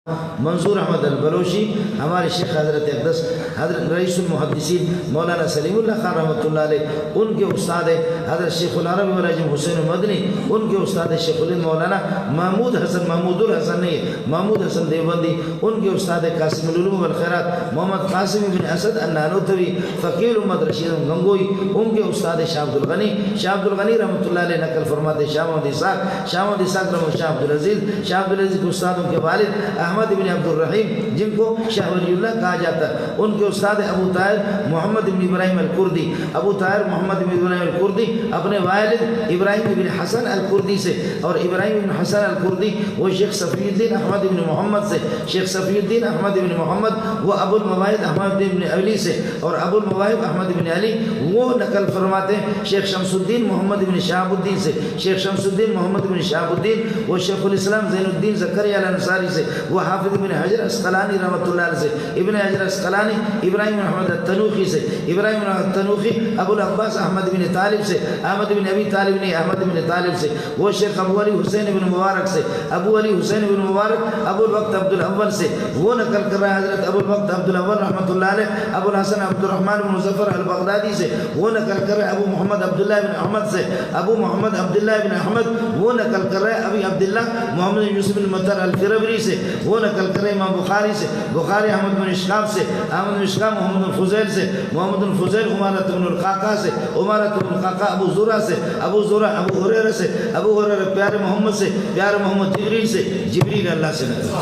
منظور احمد البلوچی، ہمارے شیخ حضرت اقدس حضرت رئیس المحدثین مولانا سلیم اللہ خان رحمۃ اللہ علیہ، ان کے استاد حضرت شیخ العرب والعجم حسین مدنی، ان کے استاد شیخ الہند مولانا محمود حسن، محمود الحسن نہیں، محمود حسن دیوبندی، ان کے استاد قاسم العلوم والخیرات محمد قاسم بن اسد النانوتوی، فقیر الامت رشید گنگوئی، ان کے استاد شاہ عبد الغنی، شاہ عبد الغنی رحمۃ اللہ علیہ نقل فرماتے شاہ محمد اسحاق، شاہ محمد اسحاق رحمۃ شاہ عبد العزیز، شاہ عبد العزیز کے استاد ان کے والد احمد بن عبد الرحیم جن کو شاہ ولی اللہ کہا جاتا ہے، ان کے استاد ابو طاہر محمد بن ابراہیم الکردی، ابو طاہر محمد بن ابراہیم الکردی اپنے والد ابراہیم بن حسن الکردی سے، اور ابراہیم بن حسن الکردی وہ شیخ صفی الدین احمد بن محمد سے، شیخ صفی الدین احمد بن محمد وہ ابو المواہب احمد بن علی سے، اور ابو المواہب احمد بن علی وہ نقل فرماتے ہیں شیخ شمس الدین محمد بن شہاب الدین سے، شیخ شمس الدین محمد بن شہاب الدین وہ شیخ الاسلام زین الدین زکریا الانصاری سے، وہ حافظ ابن حجر اسقلانی رحمۃ اللہ علیہ سے، ابن حجر اسقلانی ابراہیم احمد التنوخی سے، ابراہیم احمد التنوخی ابو العباس احمد بن طالب سے، احمد بن ابی طالب نہیں احمد بن طالب سے، وہ شیخ ابو علی حسین بن مبارک سے، ابو علی حسین بن مبارک ابو الوقت عبد الاول سے، وہ نقل کر رہا ہے حضرت ابو الوقت عبد الاول رحمۃ اللہ علیہ، ابو الحسن عبد الرحمن بن مظفر البغدادی سے، وہ نقل کر رہا ہے ابو محمد عبداللہ بن احمد سے، ابو محمد عبداللہ بن احمد وہ نقل کر رہا ہے ابی عبداللہ محمد یوسف بن مطر الفربری سے، وہ نقل کر رہے امام بخاری سے، بخاری احمد بن اشقاب سے، احمد بن اشقاب محمد الفضیل سے، محمد الفضیل عمارت بن القعقاع سے، عمارت بن القعقاع ابو زرع سے، ابو زرع ابو ہریرہ سے، ابو ہریرہ پیارے محمد سے، پیارے محمد جبریل سے، جبریل اللہ سے نقل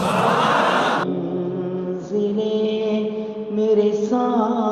میرے ساتھ